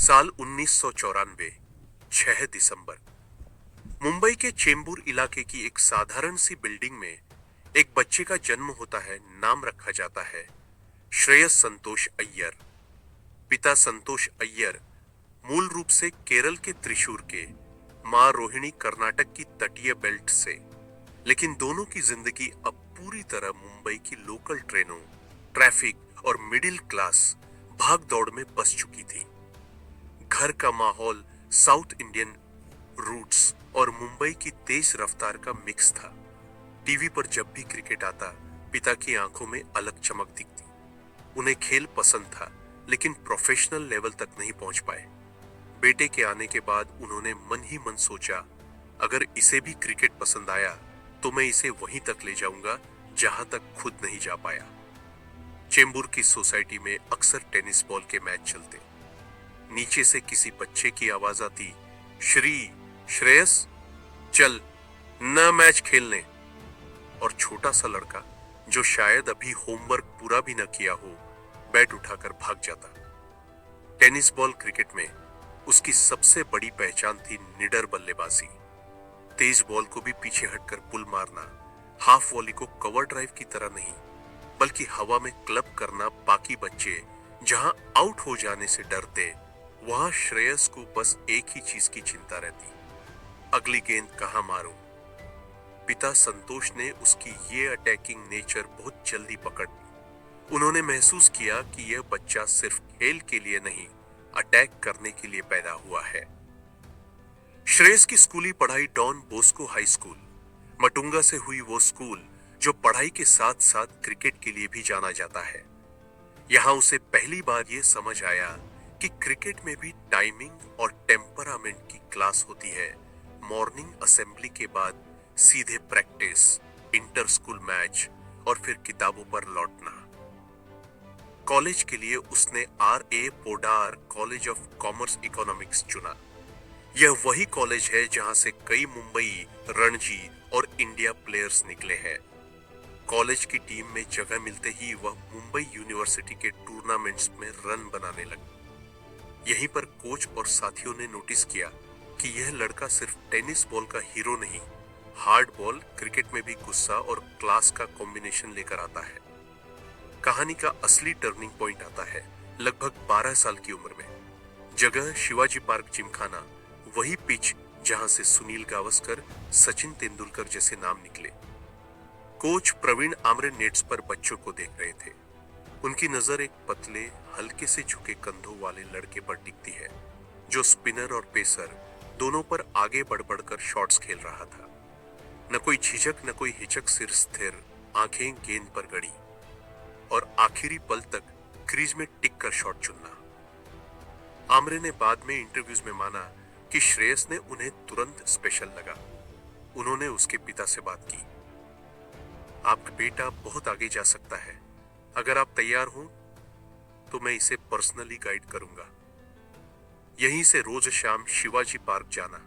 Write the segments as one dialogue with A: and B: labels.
A: साल 1994, 6 दिसंबर। मुंबई के चेंबूर इलाके की एक साधारण सी बिल्डिंग में एक बच्चे का जन्म होता है। नाम रखा जाता है श्रेयस संतोष अय्यर। पिता संतोष अय्यर मूल रूप से केरल के त्रिशूर के, मां रोहिणी कर्नाटक की तटीय बेल्ट से, लेकिन दोनों की जिंदगी अब पूरी तरह मुंबई की लोकल ट्रेनों, ट्रैफिक और मिडिल क्लास भाग दौड़ में बस चुकी थी। घर का माहौल साउथ इंडियन रूट्स और मुंबई की तेज रफ्तार का मिक्स था। टीवी पर जब भी क्रिकेट आता, पिता की आंखों में अलग चमक दिखती। उन्हें खेल पसंद था, लेकिन प्रोफेशनल लेवल तक नहीं पहुंच पाए। बेटे के आने के बाद उन्होंने मन ही मन सोचा, अगर इसे भी क्रिकेट पसंद आया तो मैं इसे वहीं तक ले जाऊंगा जहां तक खुद नहीं जा पाया। चेंबूर की सोसाइटी में अक्सर टेनिस बॉल के मैच चलते। नीचे से किसी बच्चे की आवाज आती, श्रेयस चल न मैच खेलने। और छोटा सा लड़का, जो शायद अभी होमवर्क पूरा भी न किया हो, बैट उठाकर भाग जाता। टेनिस बॉल क्रिकेट में उसकी सबसे बड़ी पहचान थी निडर बल्लेबाजी। तेज बॉल को भी पीछे हटकर पुल मारना, हाफ वॉली को कवर ड्राइव की तरह नहीं, बल्कि हवा में क्लब करना। बाकी बच्चे जहां आउट हो जाने से डरते, वहां श्रेयस को बस एक ही चीज की चिंता रहती, अगली गेंद कहां मारूं। पिता संतोष ने उसकी ये अटैकिंग नेचर बहुत जल्दी पकड़ ली। उन्होंने महसूस किया कि यह बच्चा सिर्फ खेल के लिए नहीं, अटैक करने के लिए पैदा हुआ है। श्रेयस की स्कूली पढ़ाई Don Bosco High School, Matunga से हुई, वो स्कूल जो पढ़ाई के साथ साथ क्रिकेट के लिए भी जाना जाता है। यहां उसे पहली बार यह समझ आया कि क्रिकेट में भी टाइमिंग और टेम्परामेंट की क्लास होती है। मॉर्निंग असेंबली के बाद सीधे प्रैक्टिस, इंटर स्कूल मैच और फिर किताबों पर लौटना। कॉलेज के लिए उसने R.A. Podar college of commerce economics चुना। यह वही कॉलेज है जहां से कई मुंबई, रणजी और इंडिया प्लेयर्स निकले हैं। कॉलेज की टीम में जगह मिलते ही वह मुंबई यूनिवर्सिटी के टूर्नामेंट्स में रन बनाने लगा। यहीं पर कोच और साथियों ने नोटिस किया कि यह लड़का सिर्फ टेनिस बॉल का हीरो नहीं, हार्ड बॉल क्रिकेट में भी गुस्सा और क्लास का कॉम्बिनेशन लेकर आता है। कहानी का असली टर्निंग पॉइंट आता है लगभग 12 साल की उम्र में। जगह शिवाजी पार्क जिमखाना, वही पिच जहां से सुनील गावस्कर, सचिन तेंदुलकर जैसे नाम निकले। कोच प्रवीण आमरे नेट्स पर बच्चों को देख रहे थे। उनकी नजर एक पतले, हल्के से झुके कंधों वाले लड़के पर टिकती है, जो स्पिनर और पेसर दोनों पर आगे बढ़ बढ़कर शॉट्स खेल रहा था। न कोई झिझक, न कोई हिचक, सिर स्थिर, आंखें गेंद पर गड़ी और आखिरी पल तक क्रीज में टिक कर शॉट चुनना। आमरे ने बाद में इंटरव्यूज में माना कि श्रेयस ने उन्हें तुरंत स्पेशल लगा। उन्होंने उसके पिता से बात की, आपका बेटा बहुत आगे जा सकता है, अगर आप तैयार हो तो मैं इसे पर्सनली गाइड करूंगा। यहीं से रोज शाम शिवाजी पार्क जाना,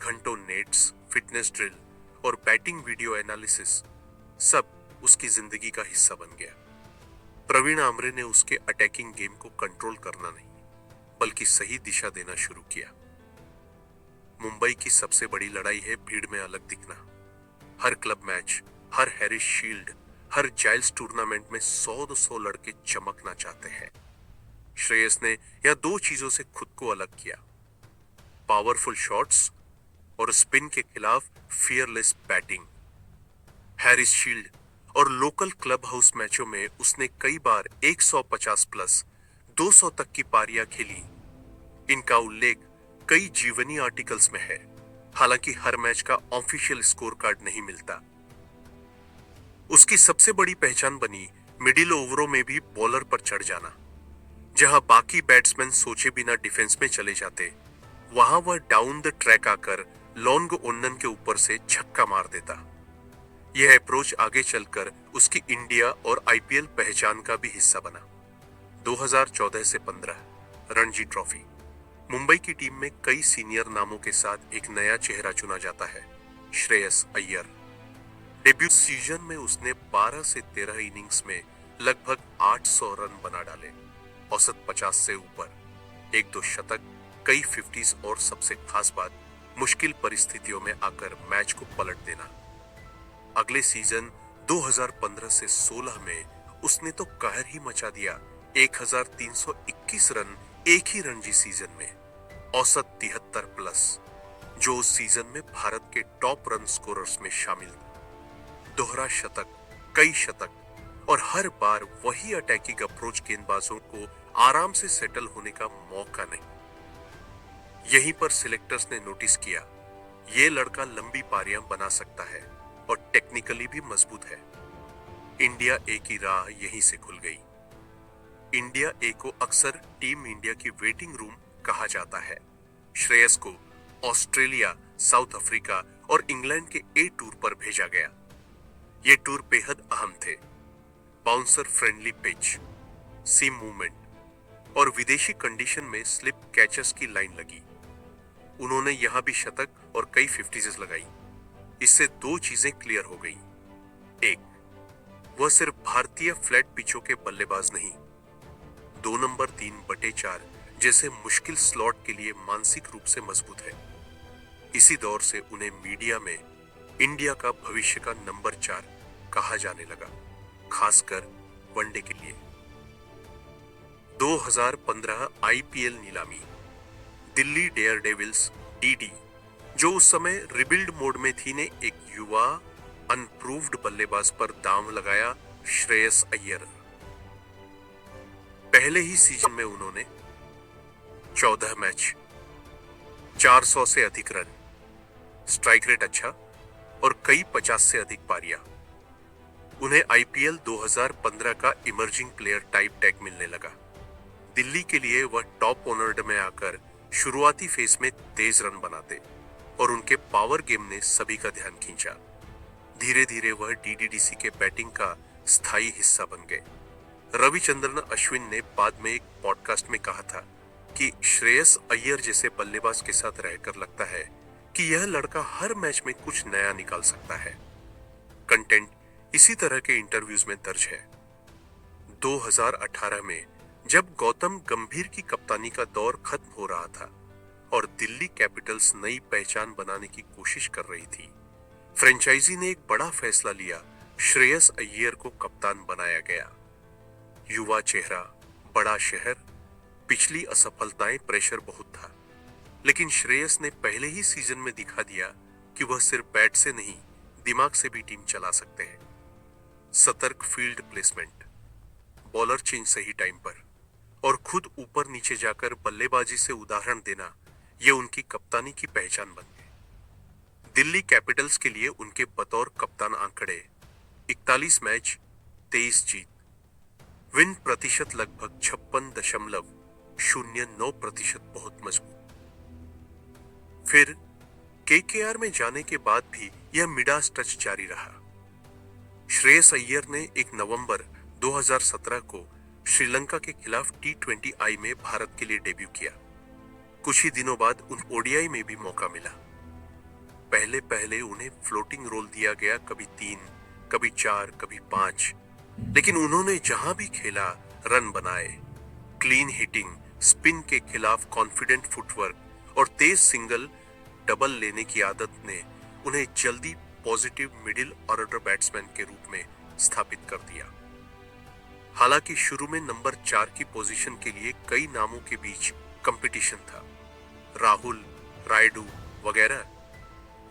A: घंटों नेट्स, फिटनेस ड्रिल और बैटिंग वीडियो एनालिसिस, सब उसकी जिंदगी का हिस्सा बन गया। प्रवीण आमरे ने उसके अटैकिंग गेम को कंट्रोल करना नहीं, बल्कि सही दिशा देना शुरू किया। मुंबई की सबसे बड़ी लड़ाई है भीड़ में अलग दिखना। हर क्लब मैच, हर हैरिस शील्ड, हर जाइल्स टूर्नामेंट में 100-200 लड़के चमकना चाहते हैं। श्रेयस ने यह दो चीजों से खुद को अलग किया, पावरफुल शॉट्स और स्पिन के खिलाफ फियरलेस बैटिंग। हैरिस शील्ड और लोकल क्लब हाउस मैचों में उसने कई बार 150 प्लस 200 तक की पारियां खेली। इनका उल्लेख कई जीवनी आर्टिकल्स में है, हालांकि हर मैच का ऑफिशियल स्कोर कार्ड नहीं मिलता। उसकी सबसे बड़ी पहचान बनी मिडिल ओवरों में भी बॉलर पर चढ़ जाना। जहां बाकी बैट्समैन सोचे बिना डिफेंस में चले जाते, वहां वह डाउन द ट्रैक आकर लॉन्ग ओन्नन के ऊपर से छक्का मार देता। यह अप्रोच आगे चलकर उसकी इंडिया और IPL पहचान का भी हिस्सा बना। 2014 से 15 रणजी ट्रॉफी, मुंबई की टीम में कई सीनियर नामों के साथ एक नया चेहरा चुना जाता है, श्रेयस अय्यर। डेब्यू सीजन में उसने 12 से 13 इनिंग्स में लगभग 800 रन बना डाले, औसत 50 से ऊपर। एक दो शतक, कई 50s और सबसे खास बात, मुश्किल परिस्थितियों में आकर मैच को पलट देना। अगले सीजन 2015 से 16 में उसने तो कहर ही मचा दिया। 1321 रन एक ही रणजी सीजन में, औसत 73 प्लस, जो उस सीजन में भारत के टॉप रन स्कोरर्स में शामिल था। दोहरा शतक, कई शतक और हर बार वही अटैकिंग अप्रोच गेंदबाजों को आराम से सेटल होने का मौका नहीं। यहीं पर सिलेक्टर्स ने नोटिस किया, ये लड़का लंबी पारियां बना सकता है और टेक्निकली भी मजबूत है। इंडिया ए की राह यहीं से खुल गई। इंडिया ए को अक्सर टीम इंडिया की वेटिंग रूम कहा जाता है। श्रेयस को ऑस्ट्रेलिया, साउथ अफ्रीका और इंग्लैंड के ए टूर पर भेजा गया। ये टूर बेहद अहम थे। Bouncer friendly pitch, seam movement और विदेशी कंडीशन में स्लिप कैचर्स की लाइन लगी। उन्होंने यहां भी शतक और कई 50s लगाई। इससे दो चीजें क्लियर हो गई। एक, वह सिर्फ भारतीय फ्लैट पिचों के बल्लेबाज नहीं, 2 नंबर 3/4 जैसे मुश्किल स्लॉट के लिए मानसिक रूप से मजबूत है। इसी दौर से उन्हें मीडिया में इंडिया का भविष्य का नंबर 4 कहा जाने लगा, खासकर वनडे के लिए। 2015 आईपीएल नीलामी, दिल्ली डेयरडेविल्स डीडी, जो उस समय रिबिल्ड मोड में थी, ने एक युवा अनप्रूव्ड बल्लेबाज पर दांव लगाया, श्रेयस अय्यर। पहले ही सीजन में उन्होंने 14 मैच, 400 से अधिक रन, स्ट्राइक रेट अच्छा और कई 50 से अधिक पारियां। उन्हें आईपीएल 2015 का इमर्जिंग प्लेयर टाइप टैग मिलने लगा। दिल्ली के लिए वह टॉप ऑनर्ड में आकर शुरुआती फेज में तेज रन बनाते और उनके पावर गेम ने सभी का ध्यान खींचा। धीरे धीरे वह डीडीडीसी के बैटिंग का स्थायी हिस्सा बन गए। रविचंद्रन अश्विन ने बाद में एक पॉडकास्ट में कहा था कि श्रेयस अय्यर जैसे बल्लेबाज के साथ रहकर लगता है कि यह लड़का हर मैच में कुछ नया निकाल सकता है। कंटेंट इसी तरह के इंटरव्यूज में दर्ज है। 2018 में जब गौतम गंभीर की कप्तानी का दौर खत्म हो रहा था और दिल्ली कैपिटल्स नई पहचान बनाने की कोशिश कर रही थी, फ्रेंचाइजी ने एक बड़ा फैसला लिया। श्रेयस अय्यर को कप्तान बनाया गया। युवा चेहरा, बड़ा शहर, पिछली असफलताएं, प्रेशर बहुत था, लेकिन श्रेयस ने पहले ही सीजन में दिखा दिया कि वह सिर्फ बैट से नहीं, दिमाग से भी टीम चला सकते हैं। सतर्क फील्ड प्लेसमेंट, बॉलर चेंज सही टाइम पर और खुद ऊपर नीचे जाकर बल्लेबाजी से उदाहरण देना, यह उनकी कप्तानी की पहचान बन गई। दिल्ली कैपिटल्स के लिए उनके बतौर कप्तान आंकड़े 41 मैच, 23 जीत, विन प्रतिशत लगभग 56.09%, बहुत मजबूत। फिर केकेआर में जाने के बाद भी यह मिडास टच जारी रहा। श्रेयस अय्यर ने 1 नवंबर 2017 को श्रीलंका के खिलाफ T20I में भारत के लिए डेब्यू किया। कुछ ही दिनों बाद उन ओडीआई में भी मौका मिला। पहले पहले उन्हें फ्लोटिंग रोल दिया गया, कभी 3, कभी 4, कभी 5, लेकिन उन्होंने जहां भी खेला रन बनाए। क्लीन हिटिंग, स्पिन के खिलाफ कॉन्फिडेंट फुटवर्क और तेज सिंगल डबल लेने की आदत ने उन्हें जल्दी पॉजिटिव मिडिल ऑर्डर बैट्समैन के रूप में स्थापित कर दिया। हालांकि शुरू में नंबर 4 की पोजीशन के लिए कई नामों के बीच कंपटीशन था, राहुल, रायडू वगैरह,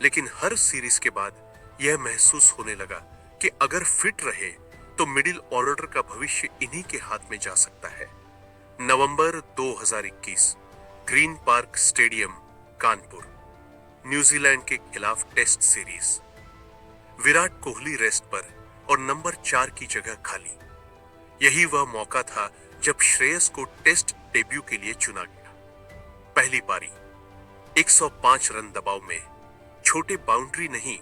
A: लेकिन हर सीरीज के बाद यह महसूस होने लगा कि अगर फिट रहे तो मिडिल ऑर्डर का भविष्य इन्हीं के हाथ में जा सकता है। नवंबर 2021, green park stadium, Kanpur, New Zealand के खिलाफ test series. Virat Kohli rest पर और नंबर 4 की जगह खाली। यही वह मौका था जब श्रेयस को टेस्ट डेब्यू के लिए चुना गया। पहली पारी 105 रन दबाव में, छोटे बाउंड्री नहीं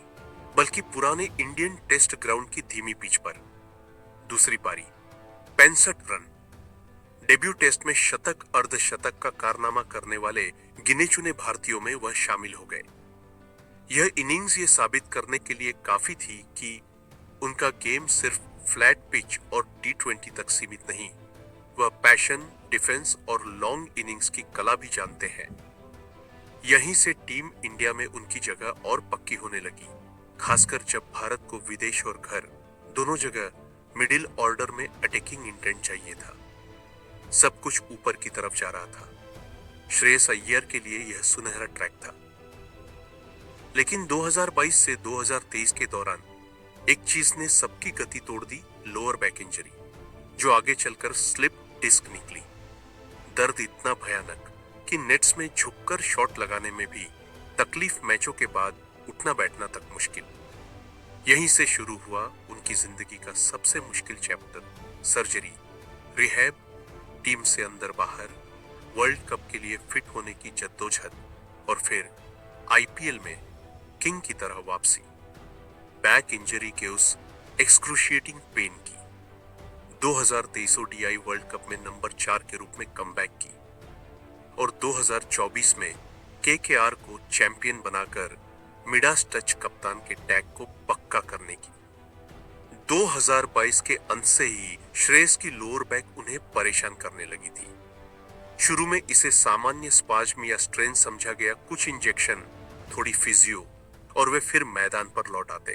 A: बल्कि पुराने इंडियन टेस्ट ग्राउंड की धीमी पिच पर। दूसरी पारी 65 रन, डेब्यू टेस्ट में शतक अर्धशतक का कारनामा करने वाले गिने चुने भारतीयों में वह शामिल हो गए। यह इनिंग्स ये साबित करने के लिए काफी थी कि उनका गेम सिर्फ फ्लैट पिच और T20 तक सीमित नहीं, वह पैशन, डिफेंस और लॉन्ग इनिंग्स की कला भी जानते हैं। यहीं से टीम इंडिया में उनकी जगह और पक्की होने लगी, खासकर जब भारत को विदेश और घर दोनों जगह मिडिल ऑर्डर में अटैकिंग इंटेंट चाहिए था। सब कुछ ऊपर की तरफ जा रहा था। श्रेयस अय्यर के लिए यह सुनहरा ट्रैक था। लेकिन 2022 से 2023 के दौरान एक चीज ने सबकी गति तोड़ दी, लोअर बैक इंजरी, जो आगे चलकर स्लिप डिस्क निकली। दर्द इतना भयानक कि नेट्स में झुककर शॉट लगाने में भी तकलीफ, मैचों के बाद उठना बैठना तक मुश्किल। यहीं से शुरू हुआ उनकी जिंदगी का सबसे मुश्किल चैप्टर, सर्जरी, रिहैब, टीम से अंदर बाहर, वर्ल्ड कप के लिए फिट होने की जद्दोजहद और फिर आईपीएल में किंग की तरह वापसी। बैक इंजरी के उस एक्सक्रूशिएटिंग पेन की 2023 ओडीआई वर्ल्ड कप में नंबर 4 के रूप में कमबैक की और 2024 में केकेआर को चैंपियन बनाकर मिडास टच कप्तान के टैग को पक्का करने की। 2022 के अंत से ही श्रेयस की लोअर बैक उन्हें परेशान करने लगी थी। शुरू में इसे सामान्य स्पाज्म या स्ट्रेन समझा गया, कुछ इंजेक्शन, थोड़ी फिजियो और वे फिर मैदान पर लौट आते।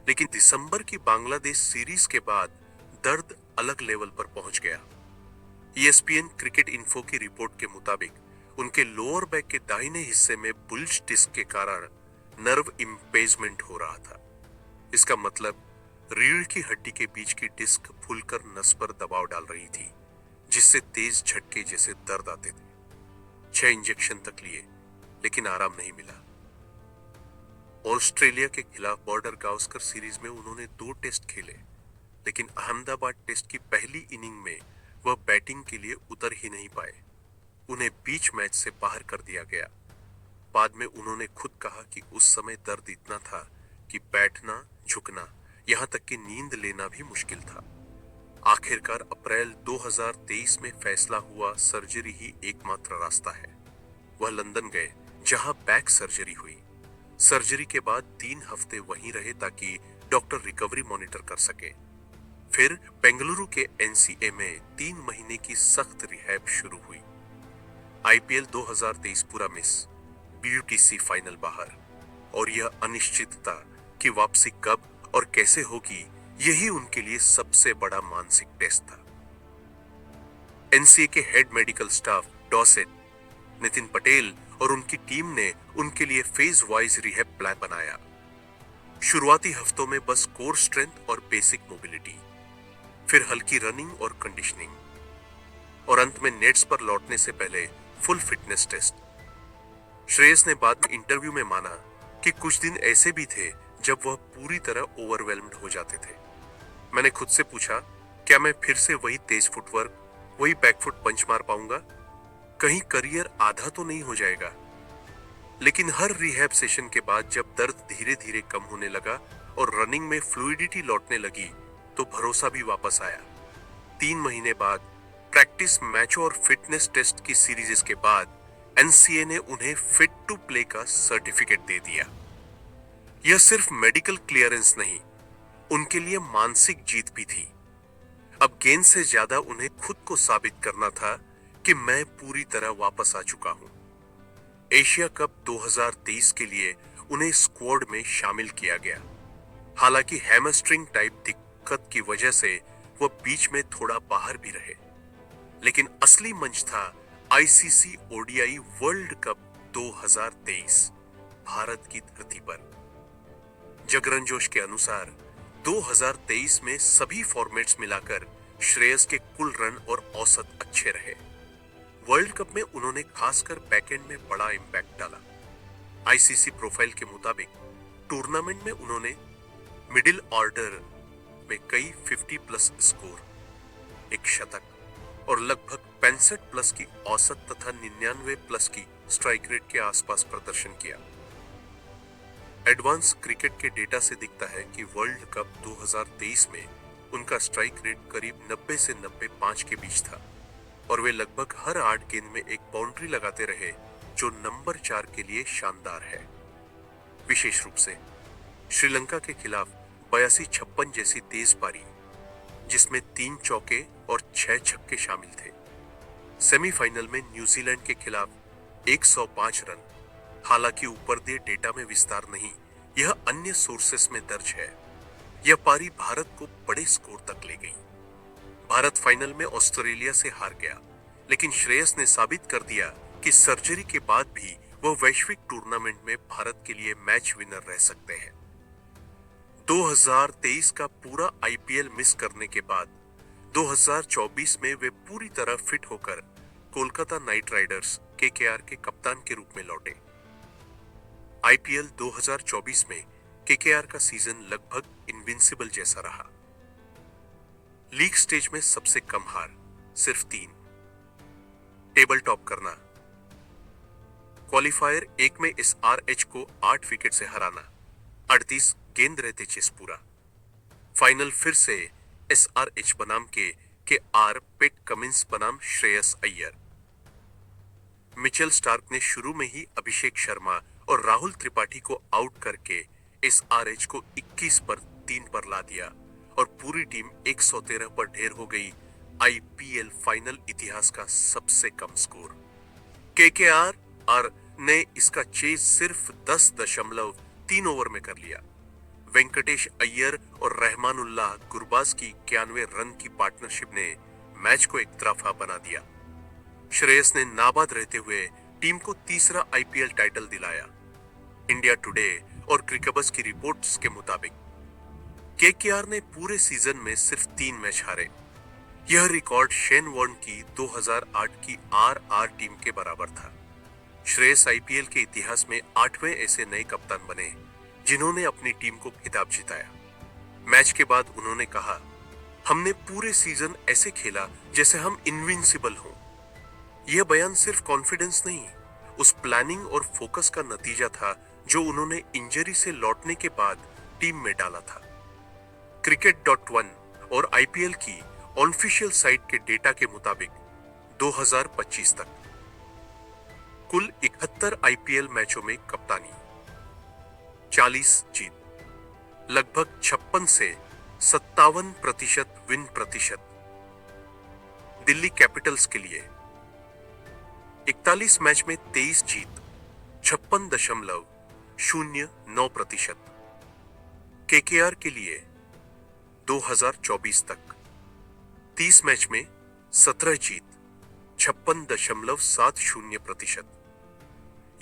A: लेकिन दिसंबर की बांग्लादेश सीरीज के बाद दर्द अलग लेवल पर पहुंच गया। ईएसपीएन क्रिकेट इन्फो की रिपोर्ट के मुताबिक उनके लोअर बैक के दाहिने हिस्से में बुल्ज डिस्क के कारण नर्व इम्पेजमेंट हो रहा था। इसका मतलब रीढ़ की हड्डी के बीच की डिस्क फूलकर नस पर दबाव डाल रही थी, जिससे तेज झटके जैसे दर्द आते थे। 6 इंजेक्शन तक लिए, लेकिन आराम नहीं मिला। ऑस्ट्रेलिया के खिलाफ बॉर्डर गावस्कर सीरीज में उन्होंने 2 टेस्ट खेले, लेकिन अहमदाबाद टेस्ट की पहली इनिंग में वह बैटिंग के लिए उतर ही नहीं पाए। उन्हें बीच मैच से बाहर कर दिया गया। बाद में उन्होंने खुद कहा कि उस समय दर्द इतना था कि बैठना, झुकना, यहां तक कि नींद लेना भी मुश्किल था। आखिरकार अप्रैल 2023 में फैसला हुआ, सर्जरी ही एकमात्र रास्ता है। वह लंदन गए, जहां बैक सर्जरी हुई। सर्जरी के बाद 3 हफ्ते वहीं रहे ताकि डॉक्टर रिकवरी मॉनिटर कर सके। फिर बेंगलुरु के एनसीए में 3 महीने की सख्त रिहैब शुरू हुई। आईपीएल 2023 पूरा मिस, बीयूटीसी फाइनल बाहर, और यह अनिश्चितता कि वापसी कब और कैसे होगी, यही उनके लिए सबसे बड़ा मानसिक टेस्ट था। एनसीए के हेड मेडिकल स्टाफ डॉसेट, नितिन पटेल और उनकी टीम ने उनके लिए फेज वाइज रिहैब प्लान बनाया। शुरुआती हफ्तों में बस कोर स्ट्रेंथ और बेसिक मोबिलिटी, फिर हल्की रनिंग और कंडीशनिंग, और अंत में नेट्स पर लौटने से पहले फुल फिटनेस टेस्ट। श्रेयस ने बाद में इंटरव्यू में माना कि कुछ दिन ऐसे भी थे जब वह पूरी तरह ओवरवेल्म्ड हो जाते थे। मैंने खुद से पूछा, क्या मैं फिर से वही तेज फुटवर्क, वही बैकफुट पंच मार पाऊंगा? कहीं करियर आधा तो नहीं हो जाएगा? लेकिन हर रिहैब सेशन के बाद जब दर्द धीरे धीरे कम होने लगा और रनिंग में फ्लूइडिटी लौटने लगी, तो भरोसा भी वापस आया। 3 महीने बाद प्रैक्टिस, मैचों और फिटनेस टेस्ट की सीरीज के बाद एनसीए ने उन्हें फिट टू प्ले का सर्टिफिकेट दे दिया। यह सिर्फ मेडिकल क्लियरेंस नहीं, उनके लिए मानसिक जीत भी थी। अब गेंद से ज्यादा उन्हें खुद को साबित करना था कि मैं पूरी तरह वापस आ चुका हूं। एशिया कप 2023 के लिए उन्हें स्क्वाड में शामिल किया गया। हालांकि हैमस्ट्रिंग टाइप दिक्कत की वजह से वह बीच में थोड़ा बाहर भी रहे, लेकिन असली मंच था ICC ODI world cup 2023 Bharat की धरती पर। जगरंजोश के अनुसार 2023 में सभी फॉर्मेट्स मिलाकर श्रेयस के कुल रन और औसत अच्छे रहे। वर्ल्ड कप में उन्होंने खासकर बैकएंड में बड़ा इंपैक्ट डाला। आईसीसी प्रोफाइल के मुताबिक टूर्नामेंट में उन्होंने मिडिल ऑर्डर में कई 50 प्लस स्कोर, 1 शतक और लगभग 65 प्लस की औसत तथा 99 प्लस की स्ट्राइक रेट के आसपास प्रदर्शन किया। एडवांस क्रिकेट के डेटा से दिखता है कि वर्ल्ड कप 2023 में उनका स्ट्राइक रेट करीब 90 से 95 के बीच था और वे लगभग हर 8 गेंद में एक बाउंड्री लगाते रहे, जो नंबर 4 के लिए शानदार है। विशेष रूप से श्रीलंका के खिलाफ 82-56 जैसी तेज पारी, जिसमें 3 चौके और 6 छक्के शामिल थे। सेमीफाइनल में न्यूजीलैंड के खिलाफ 105 रन। हालांकि ऊपर दिए डेटा में विस्तार नहीं, यह अन्य सोर्सेस में दर्ज है। यह पारी भारत को बड़े स्कोर तक ले गई। भारत फाइनल में ऑस्ट्रेलिया से हार गया, लेकिन श्रेयस ने साबित कर दिया कि सर्जरी के बाद भी वह वैश्विक टूर्नामेंट में भारत के लिए मैच विनर रह सकते हैं। 2023 का पूरा आईपीएल मिस करने के बाद 2024 में वे पूरी तरह फिट होकर कोलकाता नाइट राइडर्स केकेआर के कप्तान के रूप में लौटे। आईपीएल 2024 में केकेआर का सीजन लगभग इनविंसिबल जैसा रहा। लीग स्टेज में सबसे कम हार सिर्फ 3। टेबल टॉप करना, क्वालिफायर 1 में एसआरएच को 8 विकेट से हराना, 38 गेंद रहते चेस पूरा। फाइनल फिर से एसआरएच बनाम के आर पेट कमिंस बनाम श्रेयस अय्यर। मिचेल स्टार्क ने शुरू में ही अभिषेक शर्मा और राहुल त्रिपाठी को आउट करके एसआरएच को 21 पर 3 पर ला दिया और पूरी टीम 113 पर ढेर हो गई। आईपीएल फाइनल इतिहास का सबसे कम स्कोर। केकेआर ने इसका चेज सिर्फ 10.3 ओवर में कर लिया। वेंकटेश अय्यर और रहमानुल्लाह गुरबाज की 91 रन की पार्टनरशिप ने मैच को एक तरफा बना दिया। श्रेयस ने नाबाद रहते हुए टीम को तीसरा आईपीएल टाइटल दिलाया। इंडिया टुडे और क्रिकेबज़ की रिपोर्ट्स के मुताबिक केकेआर ने पूरे सीजन में सिर्फ 3 मैच हारे। यह रिकॉर्ड शेन वॉर्न की 2008 की आरआर टीम के बराबर था। श्रेयस आईपीएल के इतिहास में 8वें ऐसे नए कप्तान बने जिन्होंने अपनी टीम को खिताब जिताया। मैच के बाद उन्होंने कहा, हमने पूरे सीजन ऐसे खेला जैसे हम इनविंसिबल हों। यह बयान सिर्फ कॉन्फिडेंस नहीं, उस प्लानिंग और फोकस का नतीजा था जो उन्होंने इंजरी से लौटने के बाद टीम में डाला था। Cricket.one और आईपीएल की ऑफिशियल साइट के डेटा के मुताबिक 2025 तक कुल 71 आईपीएल मैचों में कप्तानी, 40 जीत, लगभग 56 से 57% विन प्रतिशत। दिल्ली कैपिटल्स के लिए 41 मैच में 23 जीत, 56.09%। केकेआर के लिए 2024 तक 30 मैच में 17 जीत, 56.70%।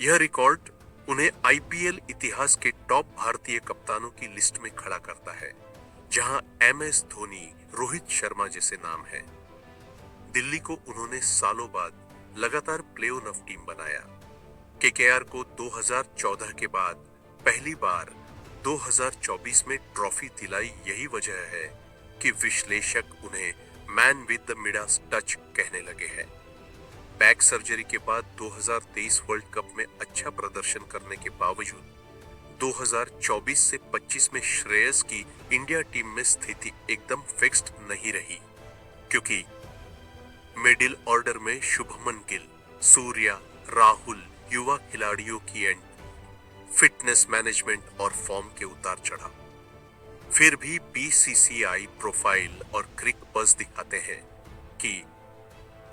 A: यह रिकॉर्ड उन्हें आईपीएल इतिहास के टॉप भारतीय कप्तानों की लिस्ट में खड़ा करता है, जहां एमएस धोनी, रोहित शर्मा जैसे नाम हैं। दिल्ली को उन्होंने सालों बाद लगातार प्लेऑफ टीम बनाया। केकेआर को 2014 के बाद पहली बार 2024 में ट्रॉफी दिलाई। यही वजह है कि विश्लेषक उन्हें man with the Midas touch कहने लगे हैं। बैक सर्जरी के बाद 2023 वर्ल्ड कप में अच्छा प्रदर्शन करने के बावजूद 2024 से 25 में श्रेयस की इंडिया टीम में स्थिति एकदम फिक्स्ड नहीं रही, क्योंकि मिडिल ऑर्डर में शुभमन गिल, सूर्या, राहुल युवा खिलाड़ियों की एंड फिटनेस मैनेजमेंट और फॉर्म के उतार चढ़ाव। फिर भी बीसीसीआई प्रोफाइल और क्रिकबज़ दिखाते हैं कि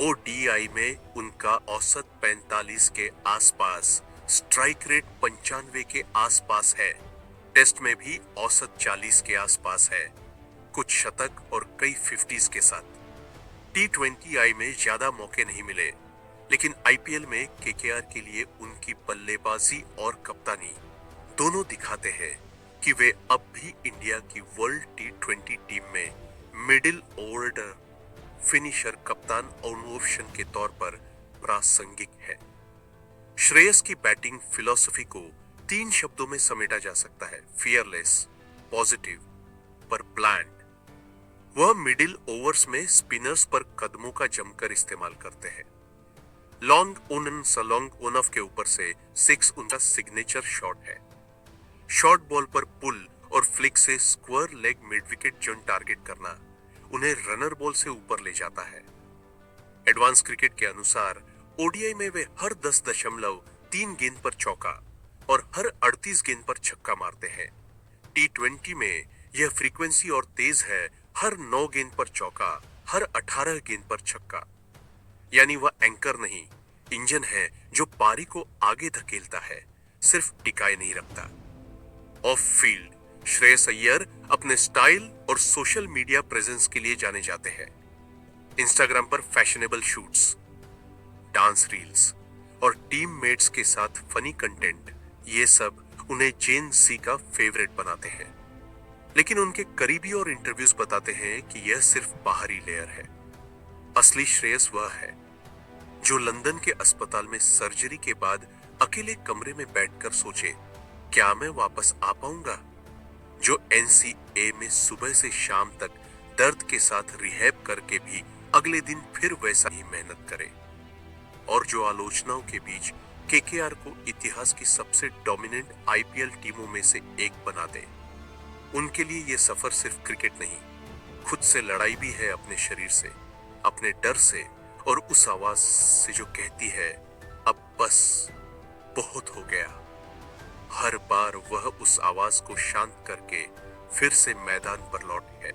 A: ओडीआई में उनका औसत 45 के आसपास, स्ट्राइक रेट 95 के आसपास है, टेस्ट में भी औसत 40 के आसपास है, कुछ शतक और कई 50s के साथ। T20I में ज्यादा मौके नहीं मिले, लेकिन आईपीएल में केकेआर के लिए उनकी बल्लेबाजी और कप्तानी दोनों दिखाते हैं कि वे अब भी इंडिया की वर्ल्ड T20 टीम में मिडिल ऑर्डर फिनिशर कप्तान ऑप्शन के तौर पर प्रासंगिक है। श्रेयस की बैटिंग फिलॉसफी को 3 शब्दों में समेटा जा सकता है, फियरलेस, पॉजिटिव, पर प्लान्ड। वह मिडिल ओवर्स में स्पिनर्स पर कदमों का जमकर इस्तेमाल करते हैं। Long on and long on off के ऊपर से 6 उनका सिग्नेचर शॉट है। शॉर्ट बॉल पर पुल और फ्लिक से square leg mid wicket zone target करना उन्हें रनर बॉल से ऊपर ले जाता है। एडवांस क्रिकेट के अनुसार ओडीआई में वे हर 10.3 गेंद पर चौका और हर 38 गेंद पर छक्का मारते हैं। T20 में यह फ्रीक्वेंसी और तेज है हर 9 गेंद पर चौका, हर 18 गेंद पर छक्का। यानी वह एंकर नहीं, इंजन है जो पारी को आगे धकेलता है, सिर्फ टिकाए नहीं रखता। ऑफ फील्ड श्रेयस अय्यर अपने स्टाइल और सोशल मीडिया प्रेजेंस के लिए जाने जाते हैं। इंस्टाग्राम पर फैशनेबल शूट्स, डांस रील्स और टीममेट्स के साथ फनी कंटेंट, ये सब उन्हें जेन सी का फेवरेट बनाते हैं। लेकिन उनके करीबी और इंटरव्यूज बताते हैं कि यह सिर्फ बाहरी लेयर है। असली श्रेयस वह है जो लंदन के अस्पताल में सर्जरी के बाद अकेले कमरे में बैठकर सोचे, क्या मैं वापस आ पाऊंगा? जो एनसीए में सुबह से शाम तक दर्द के साथ रिहैब करके भी अगले दिन फिर वैसा ही मेहनत करे, और जो आलोचनाओं के बीच केकेआर को इतिहास की सबसे डोमिनेंट आईपीएल टीमों में से एक बना दे। उनके लिए यह सफर सिर्फ क्रिकेट नहीं, खुद से लड़ाई भी है, अपने शरीर से, अपने डर से और उस आवाज से जो कहती है अब बस, बहुत हो गया। हर बार वह उस आवाज को शांत करके फिर से मैदान पर लौटे है।